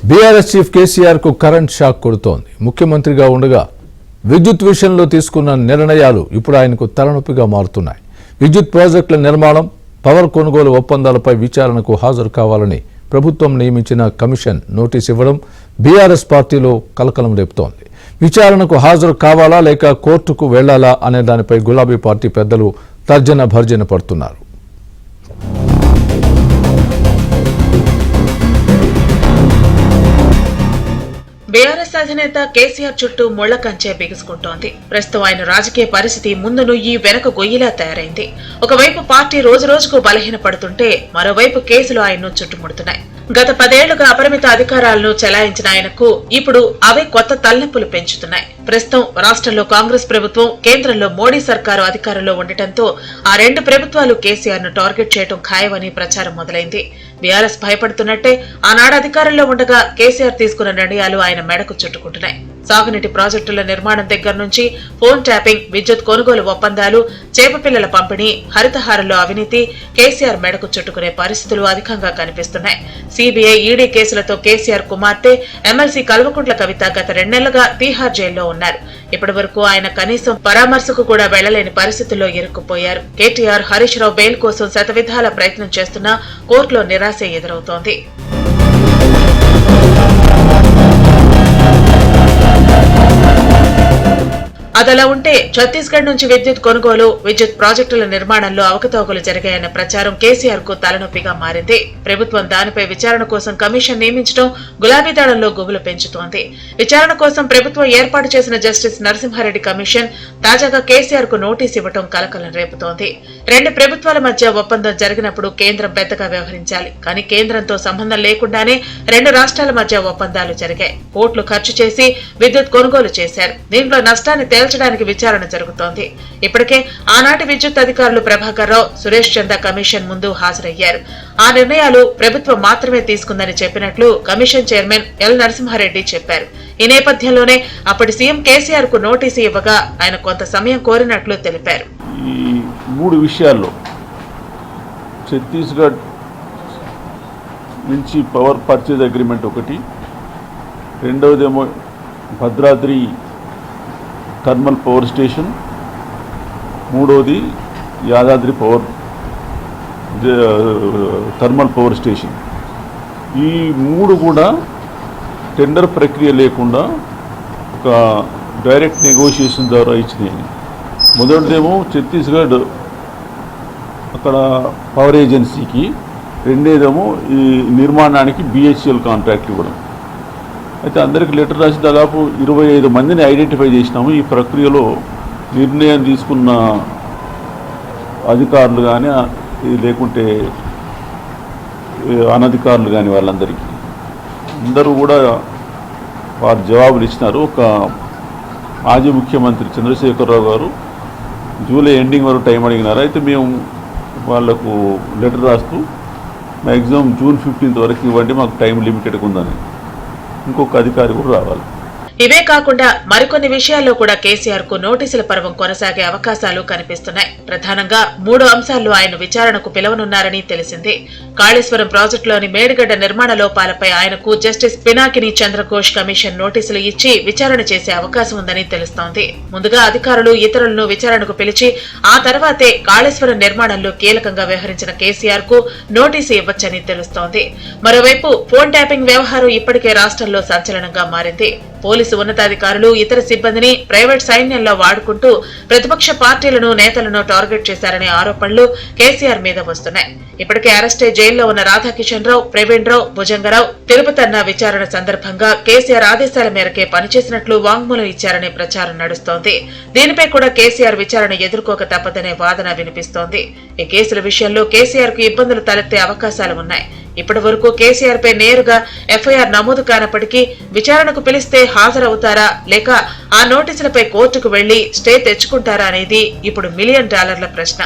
BRS chief KCR కు current shock కొడుతోంది. ముఖ్యమంత్రిగా ఉండగా విద్యుత్ విషయంలో తీసుకున్న నిర్ణయాలు ఇప్పుడు ఆయనకు తలనొప్పిగా మారుతున్నాయి. విద్యుత్ ప్రాజెక్టుల నిర్మాణం, పవర్ కొనుగోలు ఒప్పందాలపై విచారణకు హాజరు కావాలని ప్రభుత్వం నియమించిన కమిషన్ నోటీస్ ఇవ్వడం బీఆర్ఎస్ పార్టీలో కలకలం రేపుతోంది. విచారణకు హాజరు కావాలా లేక కోర్టుకు వెళ్లాలా అనే దానిపై గులాబీ పార్టీ పెద్దలు తర్జన భర్జన పడుతున్నారు. బీఆర్ఎస్ అధినేత కేసీఆర్ చుట్టూ ముళ్ల కంచె బిగుసుకుంటోంది. ప్రస్తుతం ఆయన రాజకీయ పరిస్థితి ముందు నుయ్యి వెనక గొయ్యిలా తయారైంది. ఒకవైపు పార్టీ రోజు రోజుకు బలహీనపడుతుంటే మరోవైపు కేసులు ఆయన్ను చుట్టుముడుతున్నాయి. గత 10 ఏళ్లుగా అపరిమిత అధికారాలను చెలాయించిన ఆయనకు ఇప్పుడు అవే కొత్త తలనొప్పులు పెంచుతున్నాయి. ప్రస్తుతం రాష్ట్రంలో కాంగ్రెస్ ప్రభుత్వం, కేంద్రంలో మోడీ సర్కారు అధికారంలో ఉండటంతో ఆ రెండు ప్రభుత్వాలు కేసీఆర్ ను టార్గెట్ చేయడం ఖాయమని ప్రచారం మొదలైంది. బీఆర్ఎస్ భయపడుతున్నట్టే ఆనాడు అధికారంలో ఉండగా కేసీఆర్ తీసుకున్న నిర్ణయాలు ఆయన మెడకు చుట్టుకుంటున్నాయి. సాగునీటి ప్రాజెక్టుల నిర్మాణం దగ్గర నుంచి ఫోన్ ట్యాపింగ్, విద్యుత్ కొనుగోలు ఒప్పందాలు, చేపపిల్లల పంపిణీ, హరితహారంలో అవినీతి కేసీఆర్ మెడకు చుట్టుకునే పరిస్థితులు అధికంగా కనిపిస్తున్నాయి. సీబీఐ, ఈడీ కేసులతో కేసీఆర్ కుమార్తె ఎమ్మెల్సీ కల్వకుంట్ల కవిత గత 2 నెలలుగా తీహార్ జైల్లో ఉన్నారు. ఇప్పటి వరకు ఆయన కనీసం పరామర్శకు కూడా వెళ్లలేని పరిస్థితుల్లో ఇరుక్కుపోయారు. కేటీఆర్, హరీష్ రావు బెయిల్ కోసం శతవిధాల ప్రయత్నం చేస్తున్నా కోర్టులో నిరాశ ఎదురవుతోంది. అదలా ఉంటే ఛత్తీస్గఢ్ నుంచి విద్యుత్ కొనుగోలు, విద్యుత్ ప్రాజెక్టుల నిర్మాణంలో అవకతవకలు జరిగాయన్న ప్రచారం కేసీఆర్ కు తలనొప్పిగా మారింది. ప్రభుత్వం దానిపై విచారణ కోసం కమిషన్ నియమించడం గులాబీ దళంలో గుబులు పెంచుతోంది. విచారణ కోసం ప్రభుత్వం ఏర్పాటు చేసిన జస్టిస్ నరసింహారెడ్డి కమిషన్ తాజాగా కేసీఆర్ కు నోటీస్ ఇవ్వడం కలకలం రేపుతోంది. 2 ప్రభుత్వాల మధ్య ఒప్పందం జరిగినప్పుడు కేంద్రం పెద్దగా వ్యవహరించాలి. కానీ కేంద్రంతో సంబంధం లేకుండానే 2 రాష్ట్రాల మధ్య ఒప్పందాలు జరిగాయి. కోట్లు ఖర్చు చేసి విద్యుత్ కొనుగోలు చేశారు. దీంట్లో నష్టాన్ని తేల్చడానికి విచారణ జరుగుతోంది. ఇప్పటికే ఆనాటి విద్యుత్ అధికారులు ప్రభాకర్ రావు, సురేష్ చంద్ర కమిషన్ ముందు హాజరయ్యారు. ఆ నిర్ణయాలు ప్రభుత్వం మాత్రమే తీసుకుందని చెప్పినట్లు కమిషన్ చైర్మన్ ఎల్ నరసింహారెడ్డి చెప్పారు. ఈ నేపథ్యంలోనే అప్పటి సీఎం కేసీఆర్ కు నోటీసు ఇవ్వగా ఆయన కొంత సమయం కోరినట్లు తెలిపారు. ఈ 3 విషయాల్లో ఛత్తీస్గఢ్ నుంచి పవర్ పర్చేజ్ అగ్రిమెంట్ ఒకటి, రెండవదేమో భద్రాద్రి థర్మల్ పవర్ స్టేషన్, మూడవది యాదాద్రి థర్మల్ పవర్ స్టేషన్. ఈ 3 కూడా టెండర్ ప్రక్రియ లేకుండా ఒక డైరెక్ట్ నెగోషియేషన్ ద్వారా ఇచ్చినాయి. మొదటిదేమో ఛత్తీస్గఢ్ అక్కడ పవర్ ఏజెన్సీకి, రెండేదేమో ఈ నిర్మాణానికి BHEL కాంట్రాక్ట్ ఇవ్వడం. అయితే అందరికి లెటర్ రాసి దాదాపు 25 మందిని ఐడెంటిఫై చేసినాము. ఈ ప్రక్రియలో నిర్ణయం తీసుకున్న అధికారులు కానీ లేకుంటే అనధికారులు కానీ వాళ్ళందరికీ అందరూ కూడా వారు జవాబులు ఇచ్చినారు. ఒక మాజీ ముఖ్యమంత్రి చంద్రశేఖరరావు గారు జూలై ఎండింగ్ వరకు టైం అడిగినారు. అయితే మేము వాళ్లకు లెటర్ రాస్తూ మ్యాక్సిమం జూన్ 15 వరకు ఇవ్వండి, మాకు టైం లిమిటెడ్గా ఉందని ఇంకొక అధికారి కూడా రావాలి. ఇవే కాకుండా మరికొన్ని విషయాల్లో కూడా కేసీఆర్ కు నోటీసుల పర్వం కొనసాగే అవకాశాలు కనిపిస్తున్నాయి. ప్రధానంగా 3 అంశాల్లో ఆయన విచారణకు పిలవనున్నారని తెలిసింది. కాళేశ్వరం ప్రాజెక్టులోని మేడిగడ్డ నిర్మాణ లోపాలపై ఆయనకు జస్టిస్ పినాకిని చంద్రఘోష్ కమిషన్ నోటీసులు ఇచ్చి విచారణ చేసే అవకాశం ఉందని తెలుస్తోంది. ముందుగా అధికారులు, ఇతరులను విచారణకు పిలిచి ఆ తర్వాతే కాళేశ్వరం నిర్మాణంలో కీలకంగా వ్యవహరించిన కేసీఆర్ కు నోటీసు ఇవ్వచ్చని తెలుస్తోంది. మరోవైపు ఫోన్ ట్యాపింగ్ వ్యవహారం ఇప్పటికే రాష్ట్రంలో సంచలనంగా మారింది. పోలీసు ఉన్నతాధికారులు, ఇతర సిబ్బందిని ప్రైవేట్ సైన్యంలో వాడుకుంటూ ప్రతిపక్ష పార్టీలను, నేతలను టార్గెట్ చేశారనే ఆరోపణలు కేసీఆర్ మీద వస్తున్నాయి. ఇప్పటికే అరెస్టే జైల్లో ఉన్న రాధాకిషన్ రావు, ప్రవీణ్ రావు, భుజంగరావు, తిరుపతన్న విచారణ సందర్భంగా కేసీఆర్ ఆదేశాల మేరకే పనిచేసినట్లు వాంగ్మూలం ఇచ్చారనే ప్రచారం నడుస్తోంది. దీనిపై కూడా కేసీఆర్ విచారణ ఎదుర్కోక తప్పదనే వాదన వినిపిస్తోంది. ఈ కేసుల విషయంలో కేసీఆర్ కు ఇబ్బందులు తలెత్తే అవకాశాలు ఉన్నాయి. ఇప్పటి వరకు కేసీఆర్ పై నేరుగా ఎఫ్ఐఆర్ నమోదు కానప్పటికీ విచారణకు పిలిస్తే హాజరవుతారా లేక ఆ నోటీసులపై కోర్టుకు వెళ్లి స్టే తెచ్చుకుంటారా అనేది ఇప్పుడు $1 మిలియన్ ప్రశ్న.